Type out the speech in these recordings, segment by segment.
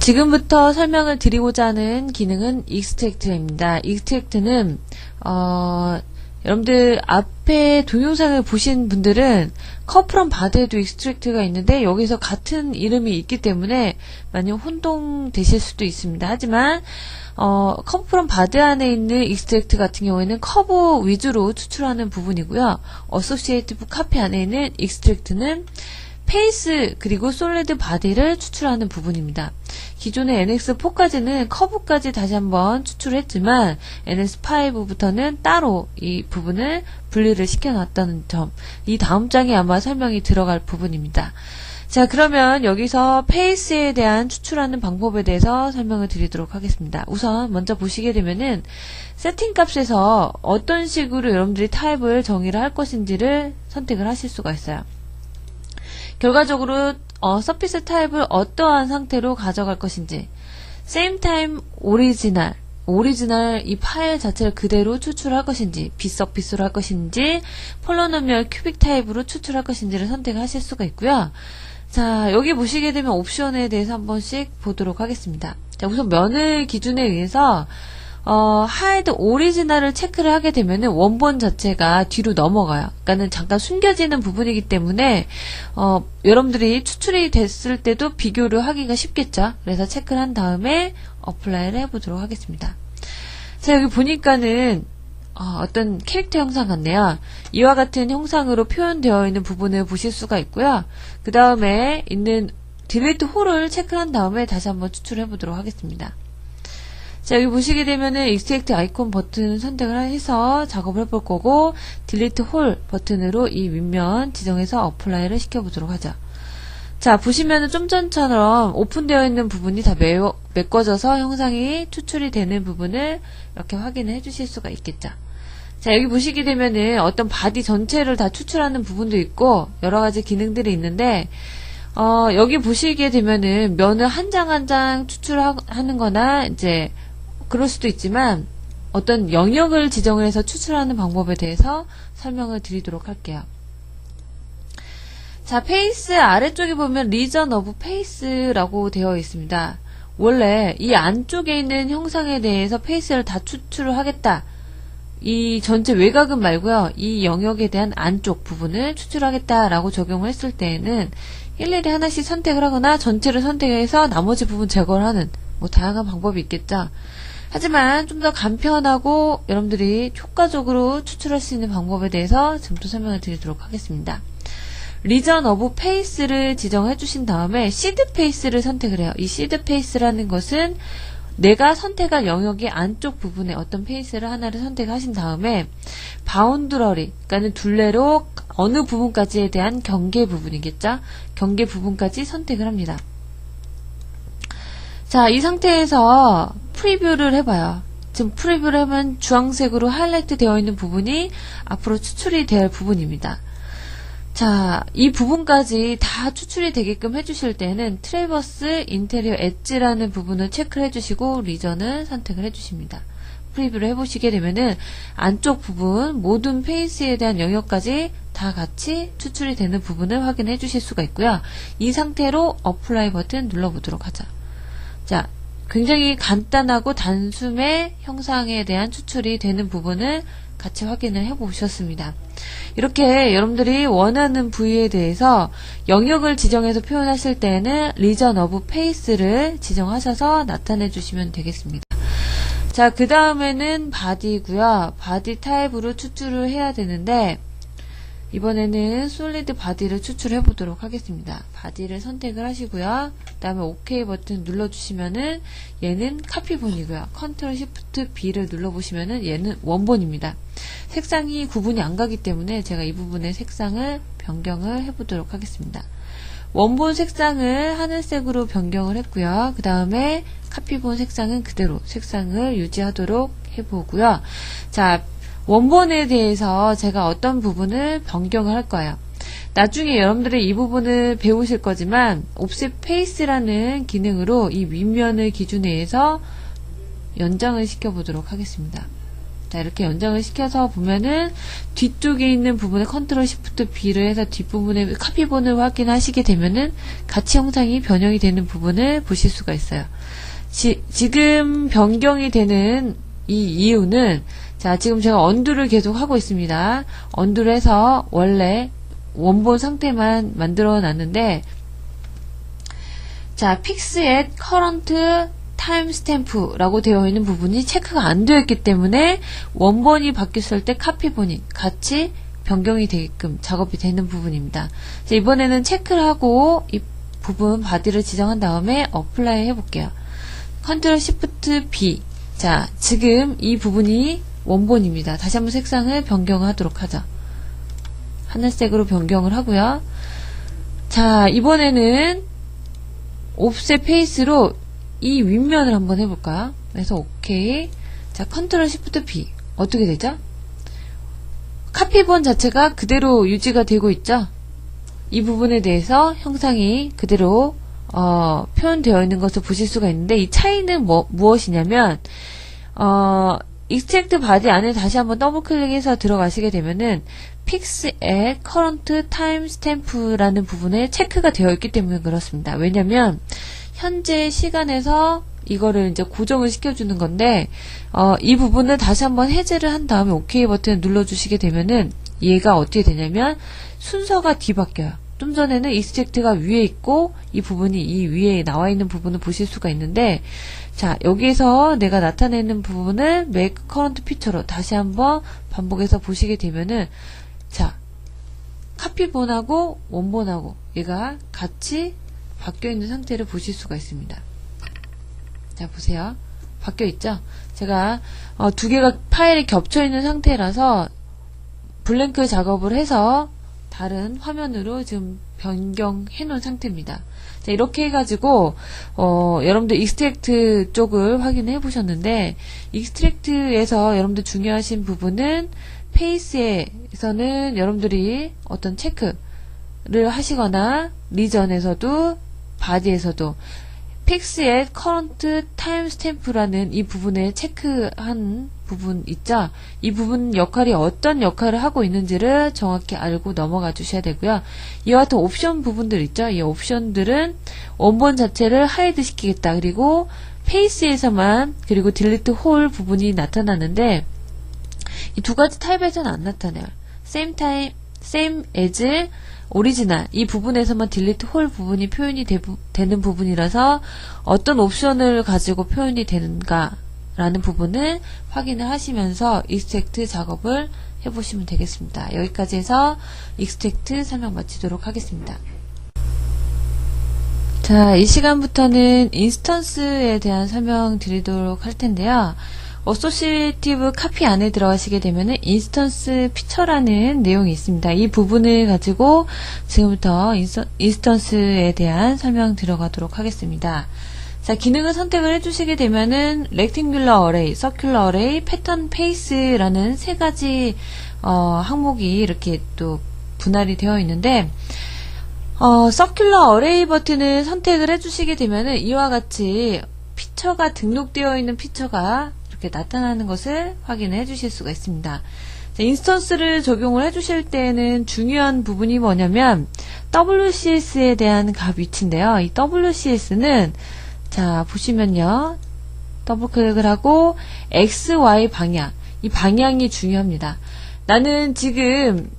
지금부터 설명을 드리고자 하는 기능은 익스트랙트입니다. 익스트랙트는 여러분들 앞에 동영상을 보신 분들은 컵프롬 바드에도 익스트랙트가 있는데 여기서 같은 이름이 있기 때문에 많이 혼동되실 수도 있습니다. 하지만 컵프롬 바드 안에 있는 익스트랙트 같은 경우에는 커브 위주로 추출하는 부분이고요. 어소시에이티브 카피 안에 있는 익스트랙트는 페이스 그리고 솔리드 바디를 추출하는 부분입니다. 기존의 NX4까지는 커브까지 다시 한번 추출했지만 NX5부터는 따로 이 부분을 분리를 시켜놨다는 점, 이 다음 장에 아마 설명이 들어갈 부분입니다. 자, 그러면 여기서 페이스에 대한 추출하는 방법에 대해서 설명을 드리도록 하겠습니다. 우선 먼저 보시게 되면은 세팅 값에서 어떤 식으로 여러분들이 타입을 정의를 할 것인지를 선택을 하실 수가 있어요. 결과적으로 서피스 타입을 어떠한 상태로 가져갈 것인지, same time 오리지널 이 파일 자체를 그대로 추출할 것인지, 빗서피스로 할 것인지, 폴리노미얼 큐빅 타입으로 추출할 것인지를 선택하실 수가 있고요. 자, 여기 보시게 되면 옵션에 대해서 한 번씩 보도록 하겠습니다. 자, 우선 면을 기준에 의해서 하이드 오리지널을 체크를 하게 되면은 원본 자체가 뒤로 넘어가요. 그러니까는 잠깐 숨겨지는 부분이기 때문에 여러분들이 추출이 됐을 때도 비교를 하기가 쉽겠죠. 그래서 체크를 한 다음에 어플라이를 해보도록 하겠습니다. 자, 여기 보니까는 어떤 캐릭터 형상 같네요. 이와 같은 형상으로 표현되어 있는 부분을 보실 수가 있고요. 그 다음에 있는 딜리트 홀을 체크한 다음에 다시 한번 추출해 보도록 하겠습니다. 자, 여기 보시게 되면은 익스트랙트 아이콘 버튼 선택을 해서 작업을 해볼 거고, 딜리트 홀 버튼으로 이 윗면 지정해서 어플라이를 시켜보도록 하죠. 자, 보시면은 좀 전처럼 오픈되어 있는 부분이 다 메꿔져서 형상이 추출이 되는 부분을 이렇게 확인을 해주실 수가 있겠죠. 자, 여기 보시게 되면은 어떤 바디 전체를 다 추출하는 부분도 있고, 여러 가지 기능들이 있는데, 여기 보시게 되면은 면을 한 장 한 장 추출하는 거나, 이제, 그럴 수도 있지만 어떤 영역을 지정을 해서 추출하는 방법에 대해서 설명을 드리도록 할게요. 자, 페이스 아래쪽에 보면 리전 오브 페이스라고 되어 있습니다. 원래 이 안쪽에 있는 형상에 대해서 페이스를 다 추출을 하겠다. 이 전체 외곽은 말고요. 이 영역에 대한 안쪽 부분을 추출하겠다라고 적용을 했을 때에는 일일이 하나씩 선택을 하거나 전체를 선택해서 나머지 부분 제거를 하는 다양한 방법이 있겠죠. 하지만 좀 더 간편하고 여러분들이 효과적으로 추출할 수 있는 방법에 대해서 지금부터 설명을 드리도록 하겠습니다. 리전 오브 페이스를 지정해 주신 다음에 시드 페이스를 선택을 해요. 이 시드 페이스라는 것은 내가 선택할 영역의 안쪽 부분에 어떤 페이스를 하나를 선택하신 다음에 바운드러리, 그러니까 둘레로 어느 부분까지에 대한 경계 부분이겠죠. 경계 부분까지 선택을 합니다. 자, 이 상태에서 프리뷰를 해봐요. 지금 프리뷰를 하면 주황색으로 하이라이트 되어 있는 부분이 앞으로 추출이 될 부분입니다. 자, 이 부분까지 다 추출이 되게끔 해주실 때는 트래버스 인테리어 엣지라는 부분을 체크를 해주시고 리전을 선택을 해주십니다. 프리뷰를 해보시게 되면은 안쪽 부분 모든 페이스에 대한 영역까지 다 같이 추출이 되는 부분을 확인해 주실 수가 있고요. 이 상태로 어플라이 버튼 눌러보도록 하죠. 자, 굉장히 간단하고 단숨에 형상에 대한 추출이 되는 부분을 같이 확인을 해보셨습니다. 이렇게 여러분들이 원하는 부위에 대해서 영역을 지정해서 표현하실 때는 리전 오브 페이스를 지정하셔서 나타내 주시면 되겠습니다. 자, 그 다음에는 바디고요. 바디 타입으로 추출을 해야 되는데 이번에는 솔리드 바디를 추출해 보도록 하겠습니다. 바디를 선택을 하시고요. 그 다음에 OK 버튼 눌러주시면은 얘는 카피본이고요. 컨트롤 시프트 B를 눌러보시면은 얘는 원본입니다. 색상이 구분이 안 가기 때문에 제가 이 부분의 색상을 변경을 해보도록 하겠습니다. 원본 색상을 하늘색으로 변경을 했고요. 그 다음에 카피본 색상은 그대로 색상을 유지하도록 해보고요. 자, 원본에 대해서 제가 어떤 부분을 변경을 할 거예요. 나중에 여러분들이 이 부분을 배우실 거지만 옵셋 페이스라는 기능으로 이 윗면을 기준에 해서 연장을 시켜보도록 하겠습니다. 자, 이렇게 연장을 시켜서 보면은 뒤쪽에 있는 부분에 컨트롤 시프트 B를 해서 뒷부분에 카피본을 확인하시게 되면은 같이 형상이 변형이 되는 부분을 보실 수가 있어요. 지금 변경이 되는 이 이유는, 자, 지금 제가 언두를 계속 하고 있습니다. 언두를 해서 원래 원본 상태만 만들어 놨는데, 자, fix at current timestamp라고 되어 있는 부분이 체크가 안 되어 있기 때문에 원본이 바뀌었을 때 카피본이 같이 변경이 되게끔 작업이 되는 부분입니다. 자, 이번에는 체크를 하고 이 부분 바디를 지정한 다음에 어플라이 해볼게요. 컨트롤 시프트 B. 자, 지금 이 부분이 원본입니다. 다시 한번 색상을 변경하도록 하죠. 하늘색으로 변경을 하고요. 자, 이번에는 옵셋 페이스로 이 윗면을 한번 해볼까요? 그래서 오케이. 자, 컨트롤 시프트 B. 어떻게 되죠? 카피본 자체가 그대로 유지가 되고 있죠? 이 부분에 대해서 형상이 그대로 표현되어 있는 것을 보실 수가 있는데, 이 차이는 무엇이냐면, 익스트랙트 바디 안에 다시 한번 더블 클릭해서 들어가시게 되면은 fix at current timestamp라는 부분에 체크가 되어 있기 때문에 그렇습니다. 왜냐면 현재 시간에서 이거를 이제 고정을 시켜주는 건데, 이 부분을 다시 한번 해제를 한 다음에 OK 버튼을 눌러주시게 되면은 얘가 어떻게 되냐면 순서가 뒤바뀌어요. 좀 전에는 익스트랙트가 위에 있고 이 부분이 이 위에 나와 있는 부분을 보실 수가 있는데, 자, 여기에서 내가 나타내는 부분을 make current picture로 다시 한번 반복해서 보시게 되면은, 자, 카피본하고 원본하고 얘가 같이 바뀌어 있는 상태를 보실 수가 있습니다. 자, 보세요. 바뀌어 있죠? 제가 두 개가 파일이 겹쳐 있는 상태라서 블랭크 작업을 해서 다른 화면으로 지금 변경해 놓은 상태입니다. 자, 이렇게 해가지고 여러분들 익스트랙트 쪽을 확인해 보셨는데, 익스트랙트에서 여러분들 중요하신 부분은 페이스에서는 여러분들이 어떤 체크를 하시거나 리전에서도 바디에서도 fix at current timestamp라는 이 부분에 체크한 부분 있죠? 이 부분 역할이 어떤 역할을 하고 있는지를 정확히 알고 넘어가 주셔야 되고요. 이와 같은 옵션 부분들 있죠? 이 옵션들은 원본 자체를 하이드 시키겠다. 그리고 페이스에서만, 그리고 딜리트 홀 부분이 나타나는데 이 두 가지 타입에서는 안 나타나요. same as 오리지널, 이 부분에서만 딜리트 홀 부분이 표현이 되는 부분이라서 어떤 옵션을 가지고 표현이 되는가 라는 부분을 확인을 하시면서 익스트랙트 작업을 해보시면 되겠습니다. 여기까지 해서 익스트랙트 설명 마치도록 하겠습니다. 자, 이 시간부터는 인스턴스에 대한 설명 드리도록 할 텐데요. 어소시에이티브 카피 안에 들어가시게 되면은 인스턴스 피처라는 내용이 있습니다. 이 부분을 가지고 지금부터 인스턴스에 대한 설명 들어가도록 하겠습니다. 자, 기능을 선택을 해주시게 되면은 렉탱귤러 어레이, 서큘러 어레이, 패턴 페이스라는 세 가지 항목이 이렇게 또 분할이 되어 있는데, 서큘러 어레이 버튼을 선택을 해주시게 되면은 이와 같이 피처가 등록되어 있는 피처가 이렇게 나타나는 것을 확인해 주실 수가 있습니다. 자, 인스턴스를 적용을 해 주실 때는 중요한 부분이 뭐냐면 WCS에 대한 값 위치인데요. 이 WCS는 자, 보시면요. 더블 클릭을 하고 XY 방향, 이 방향이 중요합니다. 나는 지금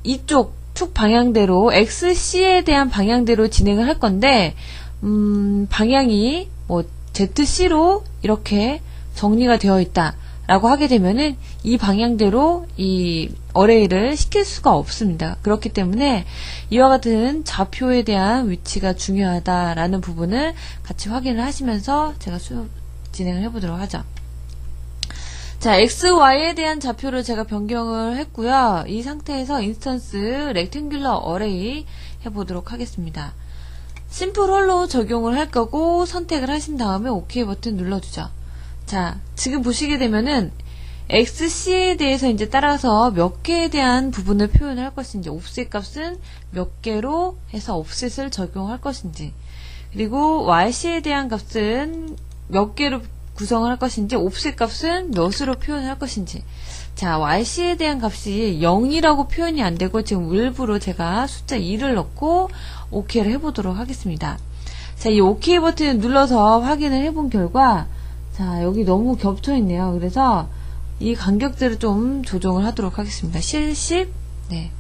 이쪽 축 방향대로 XC에 대한 방향대로 진행을 할 건데 방향이 뭐 ZC로 이렇게 정리가 되어 있다 라고 하게 되면은 이 방향대로 이 어레이를 시킬 수가 없습니다. 그렇기 때문에 이와 같은 좌표에 대한 위치가 중요하다라는 부분을 같이 확인을 하시면서 제가 수업 진행을 해보도록 하죠. 자, XY에 대한 좌표를 제가 변경을 했고요. 이 상태에서 인스턴스 렉탱귤러 어레이 해보도록 하겠습니다. 심플 홀로 적용을 할 거고 선택을 하신 다음에 OK 버튼 눌러주죠. 자, 지금 보시게 되면은 XC에 대해서 이제 따라서 몇 개에 대한 부분을 표현할 것인지, 옵셋 값은 몇 개로 해서 옵셋을 적용할 것인지, 그리고 YC에 대한 값은 몇 개로 구성을 할 것인지, 옵셋 값은 몇으로 표현을 할 것인지. 자, YC에 대한 값이 0이라고 표현이 안 되고, 지금 일부러 제가 숫자 2를 넣고, OK를 해보도록 하겠습니다. 자, 이 OK 버튼을 눌러서 확인을 해본 결과, 자, 여기 너무 겹쳐 있네요. 그래서, 이 간격들을 좀 조정을 하도록 하겠습니다. 70, 네.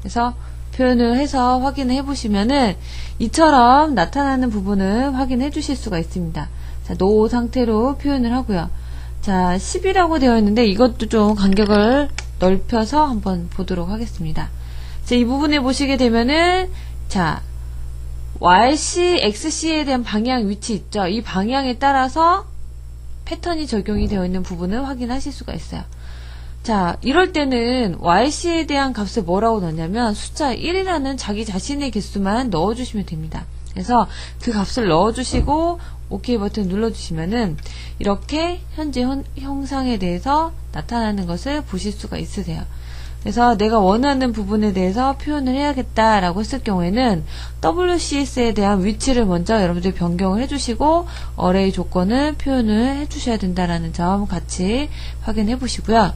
그래서, 표현을 해서 확인을 해보시면은, 이처럼 나타나는 부분을 확인해 주실 수가 있습니다. 자, 노 상태로 표현을 하고요. 자, 10이라고 되어 있는데 이것도 좀 간격을 넓혀서 한번 보도록 하겠습니다. 자, 이 부분에 보시게 되면은, 자, YC, XC에 대한 방향 위치 있죠? 이 방향에 따라서 패턴이 적용이 되어 있는 부분을 확인하실 수가 있어요. 자, 이럴 때는 YC에 대한 값을 뭐라고 넣냐면 숫자 1이라는 자기 자신의 개수만 넣어주시면 됩니다. 그래서 그 값을 넣어주시고 OK 버튼 눌러주시면은 이렇게 현재 형상에 대해서 나타나는 것을 보실 수가 있으세요. 그래서 내가 원하는 부분에 대해서 표현을 해야겠다라고 했을 경우에는 WCS에 대한 위치를 먼저 여러분들 변경을 해주시고 어레이 조건을 표현을 해주셔야 된다라는 점 같이 확인해 보시고요.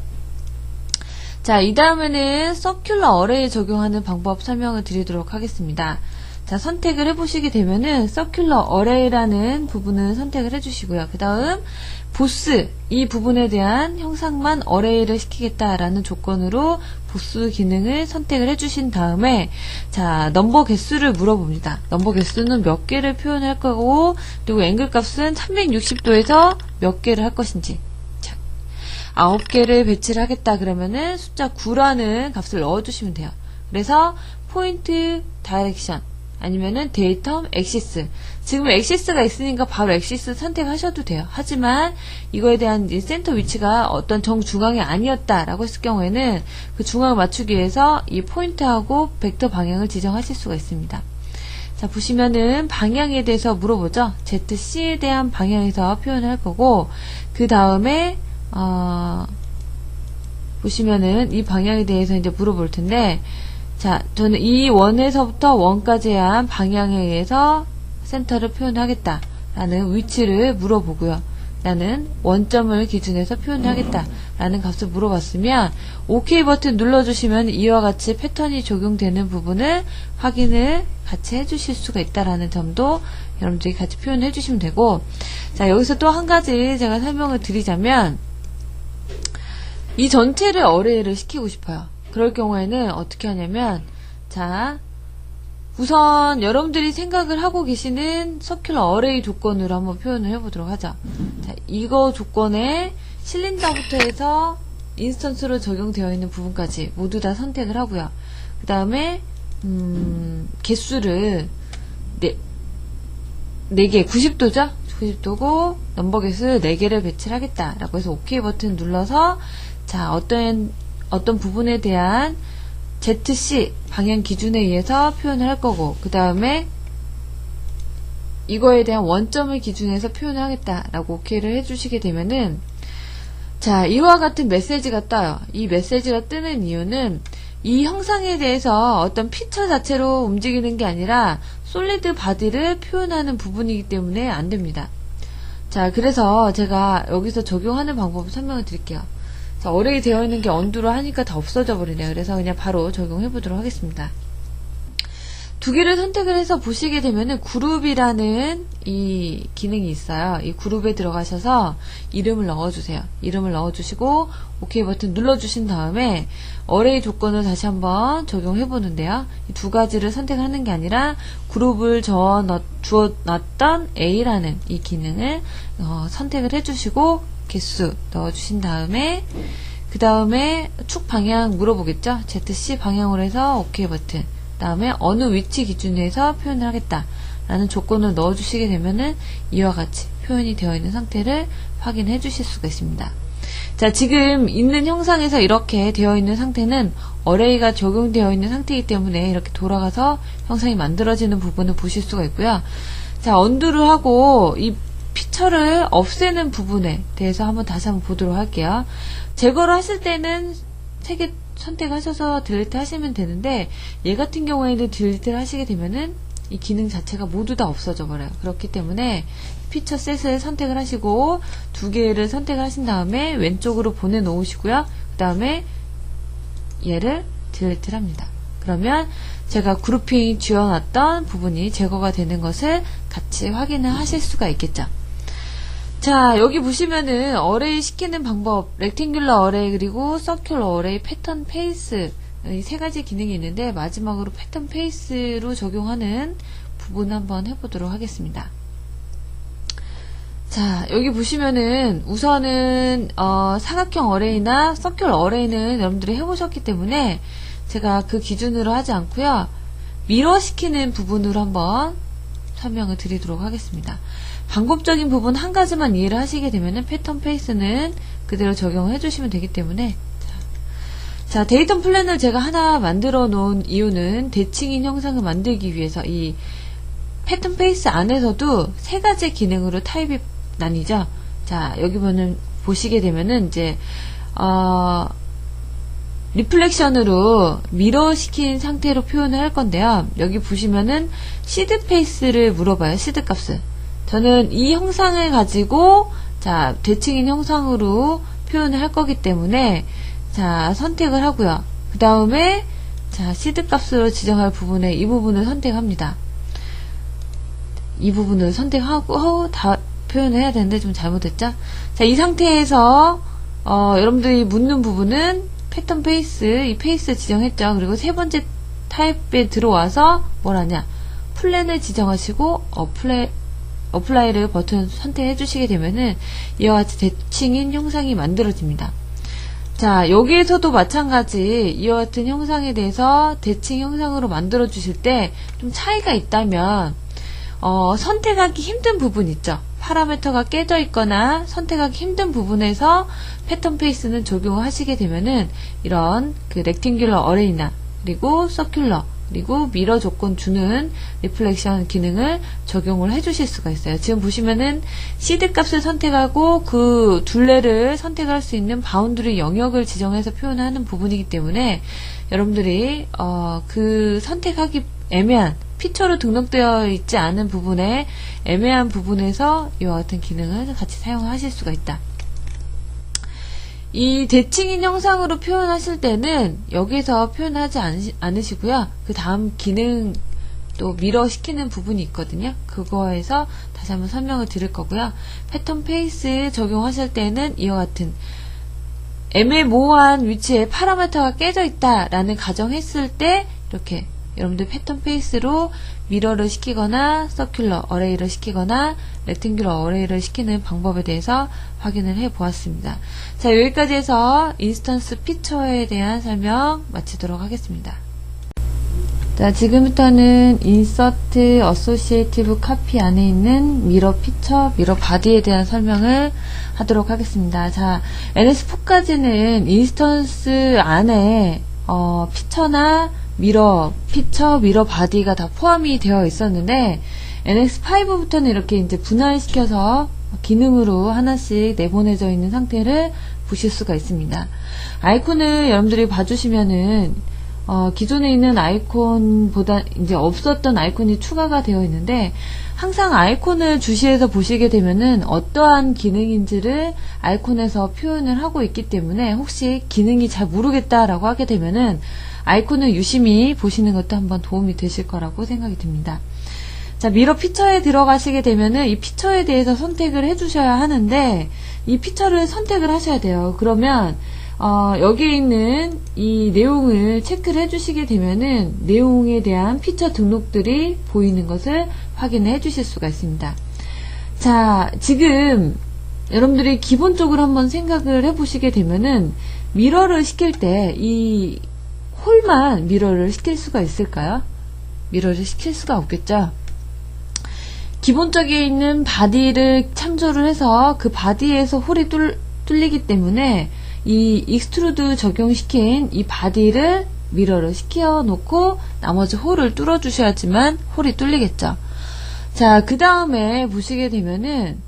자, 이 다음에는 서큘러 어레이 적용하는 방법 설명을 드리도록 하겠습니다. 자, 선택을 해보시게 되면은 서큘러 어레이라는 부분을 선택을 해주시고요. 그 다음 보스, 이 부분에 대한 형상만 어레이를 시키겠다라는 조건으로 보스 기능을 선택을 해주신 다음에 자, 넘버 개수를 물어봅니다. 넘버 개수는 몇 개를 표현할 거고 그리고 앵글 값은 360도에서 몇 개를 할 것인지. 9개를 배치를 하겠다 그러면은 숫자 9라는 값을 넣어주시면 돼요. 그래서 포인트 다이렉션 아니면은 데이터 엑시스. 지금 엑시스가 있으니까 바로 엑시스 선택하셔도 돼요. 하지만 이거에 대한 이제 센터 위치가 어떤 정중앙이 아니었다라고 했을 경우에는 그 중앙을 맞추기 위해서 이 포인트하고 벡터 방향을 지정하실 수가 있습니다. 자, 보시면은 방향에 대해서 물어보죠. ZC에 대한 방향에서 표현을 할 거고 그 다음에 보시면은 이 방향에 대해서 이제 물어볼 텐데, 자, 저는 이 원에서부터 원까지의 한 방향에 의해서 센터를 표현하겠다라는 위치를 물어보고요. 나는 원점을 기준해서 표현하겠다라는 값을 물어봤으면, OK 버튼 눌러주시면 이와 같이 패턴이 적용되는 부분을 확인을 같이 해주실 수가 있다라는 점도 여러분들이 같이 표현해 주시면 되고, 자, 여기서 또 한 가지 제가 설명을 드리자면, 이 전체를 어레이를 시키고 싶어요. 그럴 경우에는 어떻게 하냐면, 자, 우선 여러분들이 생각을 하고 계시는 서큘러 어레이 조건으로 한번 표현을 해보도록 하죠. 자, 이거 조건에 실린더부터 해서 인스턴스로 적용되어 있는 부분까지 모두 다 선택을 하고요. 그 다음에 개수를 4개, 90도죠? 90도고 넘버 개수 4개를 배치를 하겠다라고 해서 OK 버튼 눌러서 자, 어떤 부분에 대한 ZC 방향 기준에 의해서 표현을 할 거고 그 다음에 이거에 대한 원점을 기준해서 표현을 하겠다라고 OK를 해주시게 되면은 자, 이와 같은 메시지가 떠요. 이 메시지가 뜨는 이유는 이 형상에 대해서 어떤 피처 자체로 움직이는 게 아니라 솔리드 바디를 표현하는 부분이기 때문에 안 됩니다. 자, 그래서 제가 여기서 적용하는 방법을 설명을 드릴게요. 자, 어레이 되어 있는 게 언두로 하니까 다 없어져 버리네요. 그래서 그냥 바로 적용해 보도록 하겠습니다. 두 개를 선택을 해서 보시게 되면은 그룹이라는 이 기능이 있어요. 이 그룹에 들어가셔서 이름을 넣어주세요. 이름을 넣어주시고 OK 버튼 눌러주신 다음에 어레이 조건을 다시 한번 적용해 보는데요. 이 두 가지를 선택하는 게 아니라 그룹을 주어 놨던 A라는 이 기능을 선택을 해주시고 개수 넣어주신 다음에 그 다음에 축 방향 물어보겠죠. ZC 방향으로 해서 OK 버튼 그 다음에 어느 위치 기준에서 표현을 하겠다 라는 조건을 넣어주시게 되면은 이와 같이 표현이 되어 있는 상태를 확인해 주실 수가 있습니다. 자, 지금 있는 형상에서 이렇게 되어 있는 상태는 어레이가 적용되어 있는 상태이기 때문에 이렇게 돌아가서 형상이 만들어지는 부분을 보실 수가 있고요. 자, 언두를 하고 이 피처를 없애는 부분에 대해서 다시 한번 보도록 할게요. 제거를 하실 때는 3개 선택하셔서 딜리트 하시면 되는데 얘 같은 경우에는 딜리트를 하시게 되면은 이 기능 자체가 모두 다 없어져 버려요. 그렇기 때문에 피처 셋을 선택을 하시고 두 개를 선택을 하신 다음에 왼쪽으로 보내놓으시고요. 그 다음에 얘를 딜리트를 합니다. 그러면 제가 그룹핑 지어놨던 부분이 제거가 되는 것을 같이 확인을 하실 수가 있겠죠. 자, 여기 보시면은 어레이 시키는 방법, 렉탱귤러 어레이 그리고 서큘러 어레이, 패턴 페이스 이 세 가지 기능이 있는데 마지막으로 패턴 페이스로 적용하는 부분 한번 해보도록 하겠습니다. 자, 여기 보시면은 우선은 사각형 어레이나 서큘러 어레이는 여러분들이 해보셨기 때문에 제가 그 기준으로 하지 않고요. 미러 시키는 부분으로 한번 설명을 드리도록 하겠습니다. 방법적인 부분 한 가지만 이해를 하시게 되면은 패턴 페이스는 그대로 적용을 해주시면 되기 때문에 자, 데이터 플랜을 제가 하나 만들어 놓은 이유는 대칭인 형상을 만들기 위해서 이 패턴 페이스 안에서도 세 가지 기능으로 타입이 나뉘죠. 자, 여기 보시게 되면은 이제 리플렉션으로 미러 시킨 상태로 표현을 할 건데요. 여기 보시면은 시드 페이스를 물어봐요. 시드 값을. 저는 이 형상을 가지고 자, 대칭인 형상으로 표현을 할 거기 때문에 자, 선택을 하고요. 그 다음에 자, 시드 값으로 지정할 부분에 이 부분을 선택합니다. 이 부분을 선택하고 다 표현을 해야 되는데 좀 잘못했죠? 자, 이 상태에서 여러분들이 묻는 부분은 패턴 페이스, 이 페이스 지정했죠. 그리고 세 번째 타입에 들어와서 뭘 하냐? 플랜을 지정하시고 어플라이를 버튼 선택해 주시게 되면은 이와 같이 대칭인 형상이 만들어집니다. 자, 여기에서도 마찬가지 이와 같은 형상에 대해서 대칭 형상으로 만들어 주실 때 좀 차이가 있다면 선택하기 힘든 부분 있죠. 파라미터가 깨져 있거나 선택하기 힘든 부분에서 패턴 페이스는 적용을 하시게 되면은 이런 그 렉탱귤러 어레이나 그리고 서큘러 그리고 미러 조건 주는 리플렉션 기능을 적용을 해 주실 수가 있어요. 지금 보시면은 시드 값을 선택하고 그 둘레를 선택할 수 있는 바운드리 영역을 지정해서 표현하는 부분이기 때문에 여러분들이 그 선택하기 애매한 피처로 등록되어 있지 않은 부분에 애매한 부분에서 이와 같은 기능을 같이 사용하실 수가 있다. 이 대칭인 형상으로 표현하실 때는 여기서 표현하지 않으시고요. 그 다음 기능 또 미러 시키는 부분이 있거든요. 그거에서 다시 한번 설명을 드릴 거고요. 패턴 페이스 적용하실 때는 이와 같은 애매모호한 위치에 파라미터가 깨져 있다라는 가정했을 때 이렇게 여러분들 패턴 페이스로 미러를 시키거나 서큘러 어레이를 시키거나 렉탱귤러 어레이를 시키는 방법에 대해서 확인을 해 보았습니다. 자, 여기까지 해서 인스턴스 피처에 대한 설명 마치도록 하겠습니다. 자, 지금부터는 인서트 어소시에이티브 카피 안에 있는 미러 피처, 미러 바디에 대한 설명을 하도록 하겠습니다. 자, NS4까지는 인스턴스 안에 피처나 미러, 피처, 미러 바디가 다 포함이 되어 있었는데 NX5부터는 이렇게 이제 분할시켜서 기능으로 하나씩 내보내져 있는 상태를 보실 수가 있습니다. 아이콘을 여러분들이 봐주시면은 기존에 있는 아이콘보다 이제 없었던 아이콘이 추가가 되어 있는데 항상 아이콘을 주시해서 보시게 되면은 어떠한 기능인지를 아이콘에서 표현을 하고 있기 때문에 혹시 기능이 잘 모르겠다라고 하게 되면은 아이콘을 유심히 보시는 것도 한번 도움이 되실 거라고 생각이 듭니다. 자, 미러 피처에 들어가시게 되면은 이 피처에 대해서 선택을 해 주셔야 하는데 이 피처를 선택을 하셔야 돼요. 그러면 여기에 있는 이 내용을 체크를 해 주시게 되면은 내용에 대한 피처 등록들이 보이는 것을 확인을 해 주실 수가 있습니다. 자, 지금 여러분들이 기본적으로 한번 생각을 해 보시게 되면은 미러를 시킬 때 이 홀만 미러를 시킬 수가 있을까요? 미러를 시킬 수가 없겠죠? 기본적에 있는 바디를 참조를 해서 그 바디에서 홀이 뚫리기 때문에 이 익스트루드 적용시킨 이 바디를 미러를 시켜 놓고 나머지 홀을 뚫어 주셔야지만 홀이 뚫리겠죠. 자, 그 다음에 보시게 되면은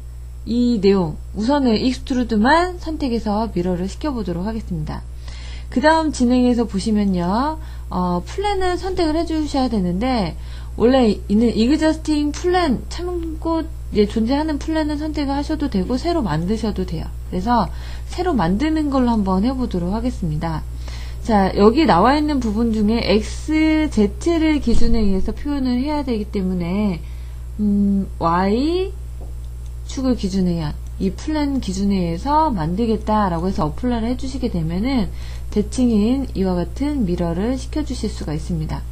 이 내용 우선은 익스트루드만 선택해서 미러를 시켜 보도록 하겠습니다. 그 다음 진행해서 보시면요, 플랜을 선택을 해 주셔야 되는데 원래 있는 exhausting 플랜, 참고 존재하는 플랜을 선택을 하셔도 되고 새로 만드셔도 돼요. 그래서 새로 만드는 걸로 한번 해보도록 하겠습니다. 자, 여기 나와 있는 부분 중에 x, z를 기준에 의해서 표현을 해야 되기 때문에 y 축을 기준에 의한 이 플랜 기준에 의해서 만들겠다라고 해서 어플라이를 해주시게 되면은 대칭인 이와 같은 미러를 시켜주실 수가 있습니다.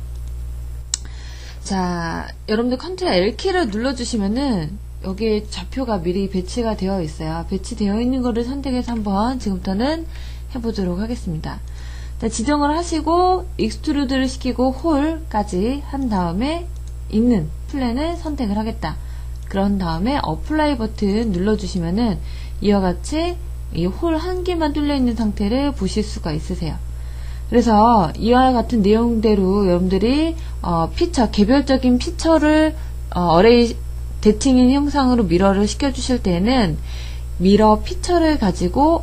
자, 여러분들 컨트롤 L키를 눌러주시면은 여기에 좌표가 미리 배치가 되어 있어요. 배치되어 있는 거를 선택해서 한번 지금부터는 해보도록 하겠습니다. 자, 지정을 하시고 익스트루드를 시키고 홀까지 한 다음에 있는 플랜을 선택을 하겠다. 그런 다음에 어플라이 버튼 눌러주시면은 이와 같이 이 홀 한 개만 뚫려 있는 상태를 보실 수가 있으세요. 그래서 이와 같은 내용대로 여러분들이 피처, 개별적인 피처를 어레이 대칭인 형상으로 미러를 시켜주실 때는 미러 피처를 가지고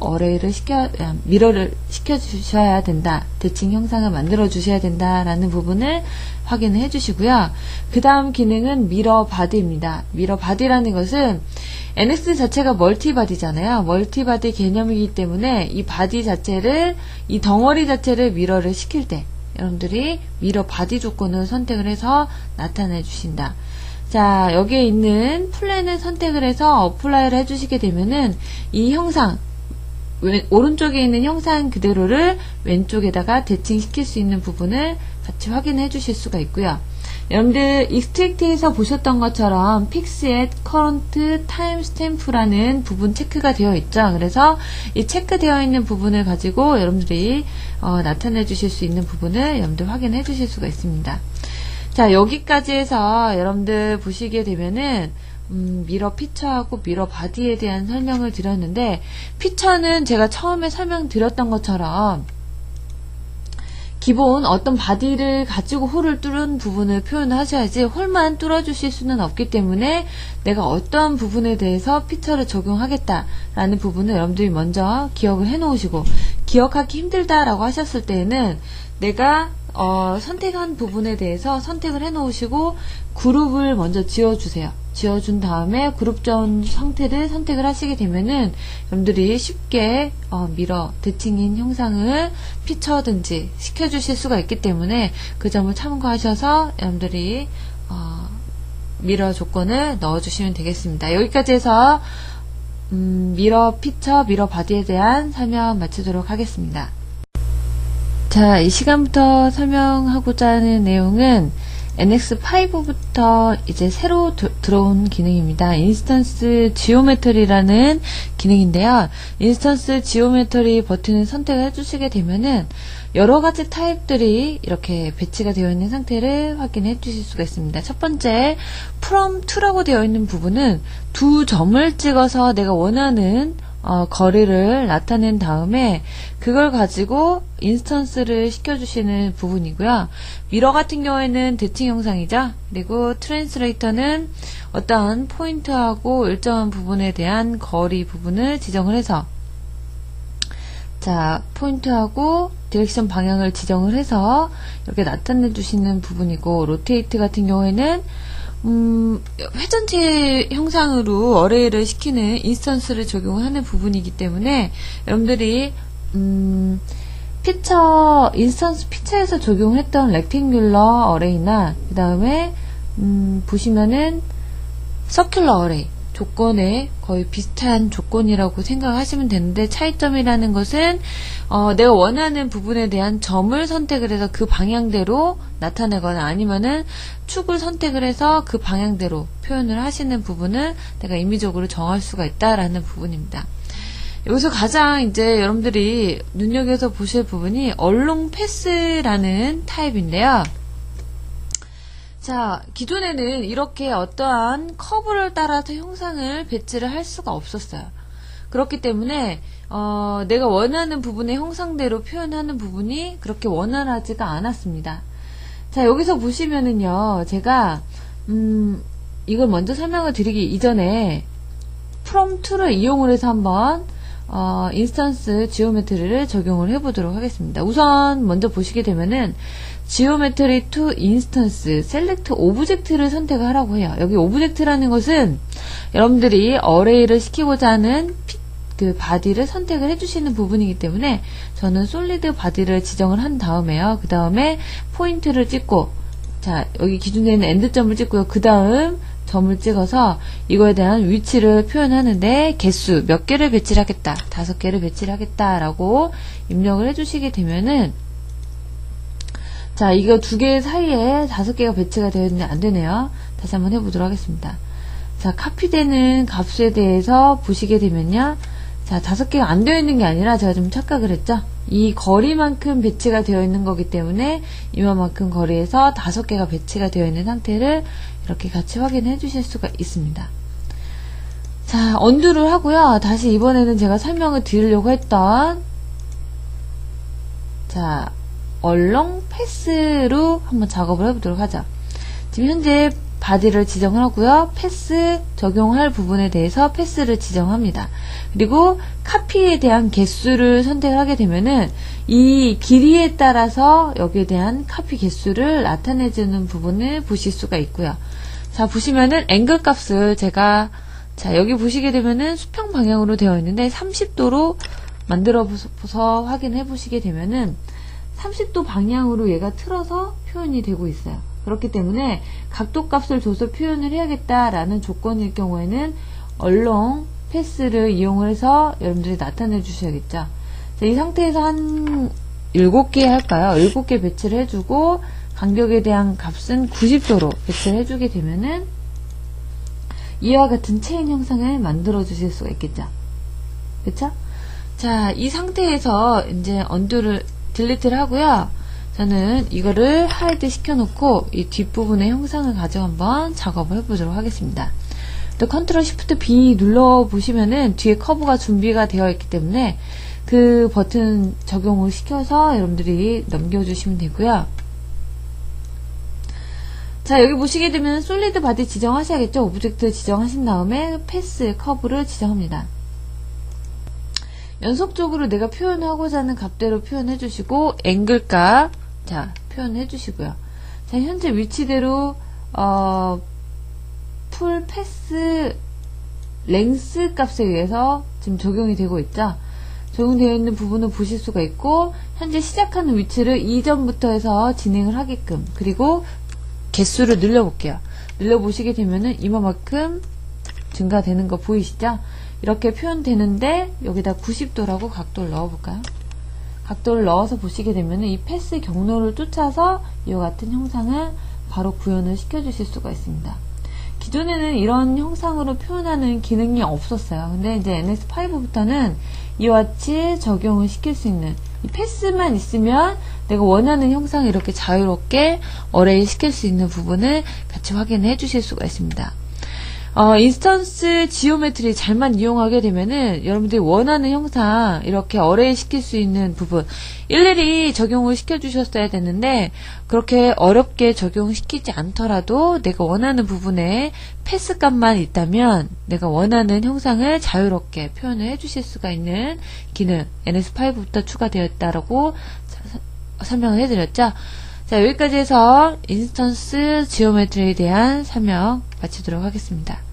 미러를 시켜주셔야 된다. 대칭 형상을 만들어 주셔야 된다라는 부분을 확인을 해주시고요. 그 다음 기능은 미러 바디입니다. 미러 바디라는 것은 NX 자체가 멀티바디잖아요. 멀티바디 개념이기 때문에 이 바디 자체를, 이 덩어리 자체를 미러를 시킬 때 여러분들이 미러 바디 조건을 선택을 해서 나타내 주신다. 자, 여기에 있는 플랜을 선택을 해서 어플라이를 해주시게 되면은 이 형상, 오른쪽에 있는 형상 그대로를 왼쪽에다가 대칭시킬 수 있는 부분을 같이 확인해 주실 수가 있고요. 여러분들 익스트랙트에서 보셨던 것처럼 Fix at Current Timestamp라는 부분 체크가 되어 있죠. 그래서 이 체크되어 있는 부분을 가지고 여러분들이 나타내 주실 수 있는 부분을 여러분들 확인해 주실 수가 있습니다. 자, 여기까지 해서 여러분들 보시게 되면은 미러 피처하고 미러 바디에 대한 설명을 드렸는데, 피처는 제가 처음에 설명드렸던 것처럼 기본 어떤 바디를 가지고 홀을 뚫은 부분을 표현하셔야지 홀만 뚫어주실 수는 없기 때문에 내가 어떠한 부분에 대해서 피처를 적용하겠다라는 부분을 여러분들이 먼저 기억을 해 놓으시고, 기억하기 힘들다라고 하셨을 때에는 내가 선택한 부분에 대해서 선택을 해 놓으시고 그룹을 먼저 지어주세요. 지어준 다음에 그룹전 상태를 선택을 하시게 되면은 여러분들이 쉽게 미러, 대칭인 형상을 피처든지 시켜주실 수가 있기 때문에 그 점을 참고하셔서 여러분들이 미러 조건을 넣어주시면 되겠습니다. 여기까지 해서 미러 피처, 미러 바디에 대한 설명 마치도록 하겠습니다. 자, 이 시간부터 설명하고자 하는 내용은 NX5부터 이제 새로 들어온 기능입니다. 인스턴스 지오메트리라는 기능인데요. 인스턴스 지오메트리 버튼을 선택을 해주시게 되면은 여러 가지 타입들이 이렇게 배치가 되어 있는 상태를 확인해 주실 수가 있습니다. 첫 번째, from to라고 되어 있는 부분은 두 점을 찍어서 내가 원하는 거리를 나타낸 다음에 그걸 가지고 인스턴스를 시켜주시는 부분이고요. 미러 같은 경우에는 대칭 형상이죠. 그리고 트랜스레이터는 어떠한 포인트하고 일정한 부분에 대한 거리 부분을 지정을 해서, 자, 포인트하고 디렉션 방향을 지정을 해서 이렇게 나타내 주시는 부분이고, 로테이트 같은 경우에는 회전체 형상으로 어레이를 시키는 인스턴스를 적용하는 부분이기 때문에 여러분들이 인스턴스 피처에서 적용했던 렉탱귤러 어레이나 그 다음에 보시면은 서큘러 어레이 조건에 거의 비슷한 조건이라고 생각하시면 되는데, 차이점이라는 것은 내가 원하는 부분에 대한 점을 선택을 해서 그 방향대로 나타내거나 아니면은 축을 선택을 해서 그 방향대로 표현을 하시는 부분을 내가 임의적으로 정할 수가 있다라는 부분입니다. 여기서 가장 이제 여러분들이 눈여겨서 보실 부분이 얼롱 패스라는 타입인데요. 자, 기존에는 이렇게 어떠한 커브를 따라서 형상을 배치를 할 수가 없었어요. 그렇기 때문에 내가 원하는 부분의 형상대로 표현하는 부분이 그렇게 원활하지가 않았습니다. 자, 여기서 보시면은요, 제가 이걸 먼저 설명을 드리기 이전에 from to를 이용을 해서 한번 인스턴스 지오메트리를 적용을 해보도록 하겠습니다. 우선 먼저 보시게 되면은 지오메트리 투 인스턴스 셀렉트 오브젝트를 선택을 하라고 해요. 여기 오브젝트라는 것은 여러분들이 어레이를 시키고자 하는 그 바디를 선택을 해주시는 부분이기 때문에 저는 솔리드 바디를 지정을 한 다음에요. 그 다음에 포인트를 찍고, 자, 여기 기준되어 있는 엔드점을 찍고요. 그 다음 점을 찍어서 이거에 대한 위치를 표현하는데 개수 몇 개를 배치를 하겠다, 5개를 배치를 하겠다 라고 입력을 해주시게 되면은, 자, 이거 2개 사이에 5개가 배치가 되어 있는데 안 되네요. 다시 한번 해보도록 하겠습니다. 자, 카피되는 값에 대해서 보시게 되면요. 자, 5개가 안 되어 있는 게 아니라 제가 좀 착각을 했죠. 이 거리만큼 배치가 되어 있는 거기 때문에 이만큼 거리에서 5개가 배치가 되어 있는 상태를 이렇게 같이 확인해 주실 수가 있습니다. 자, 언두를 하고요. 다시 이번에는 제가 설명을 드리려고 했던, 자, 얼렁 패스로 한번 작업을 해보도록 하죠. 지금 현재 바디를 지정을 하고요. 패스 적용할 부분에 대해서 패스를 지정합니다. 그리고 카피에 대한 개수를 선택을 하게 되면은 이 길이에 따라서 여기에 대한 카피 개수를 나타내주는 부분을 보실 수가 있고요. 자, 보시면은 앵글 값을 제가, 자, 여기 보시게 되면은 수평 방향으로 되어 있는데 30도로 만들어서 확인해 보시게 되면은 30도 방향으로 얘가 틀어서 표현이 되고 있어요. 그렇기 때문에 각도 값을 줘서 표현을 해야겠다라는 조건일 경우에는 얼렁 패스를 이용을 해서 여러분들이 나타내 주셔야겠죠. 자, 이 상태에서 한 7개 할까요? 7개 배치를 해주고 간격에 대한 값은 90도로 배치를 해주게 되면은 이와 같은 체인 형상을 만들어 주실 수가 있겠죠. 그쵸? 자, 이 상태에서 이제 언두를 딜리트를 하고요. 저는 이거를 하이드 시켜놓고 이 뒷부분의 형상을 가지고 한번 작업을 해보도록 하겠습니다. 또 컨트롤 시프트 B 눌러보시면은 뒤에 커브가 준비가 되어 있기 때문에 그 버튼 적용을 시켜서 여러분들이 넘겨주시면 되고요. 자, 여기 보시게 되면 솔리드 바디 지정하셔야겠죠. 오브젝트 지정하신 다음에 패스 커브를 지정합니다. 연속적으로 내가 표현하고자 하는 값대로 표현해 주시고 앵글 값, 자, 표현해 주시고요. 자, 현재 위치대로 풀 패스 랭스 값에 의해서 지금 적용이 되고 있죠. 적용되어 있는 부분을 보실 수가 있고 현재 시작하는 위치를 이전부터 해서 진행을 하게끔, 그리고 개수를 늘려볼게요. 늘려보시게 되면은 이만큼 증가되는 거 보이시죠? 이렇게 표현되는데 여기다 90도라고 각도를 넣어볼까요? 각도를 넣어서 보시게 되면 이 패스 경로를 쫓아서 이와 같은 형상을 바로 구현을 시켜주실 수가 있습니다. 기존에는 이런 형상으로 표현하는 기능이 없었어요. 근데 이제 NS5부터는 이와 같이 적용을 시킬 수 있는 이 패스만 있으면 내가 원하는 형상을 이렇게 자유롭게 어레이 시킬 수 있는 부분을 같이 확인해 주실 수가 있습니다. 인스턴스 지오메트리 잘만 이용하게 되면은 여러분들이 원하는 형상 이렇게 어레이 시킬 수 있는 부분 일일이 적용을 시켜 주셨어야 되는데 그렇게 어렵게 적용시키지 않더라도 내가 원하는 부분에 패스 값만 있다면 내가 원하는 형상을 자유롭게 표현을 해 주실 수가 있는 기능 NS5부터 추가되었다라고 설명을 해드렸죠. 자, 여기까지 해서 인스턴스 지오메트리에 대한 설명 마치도록 하겠습니다.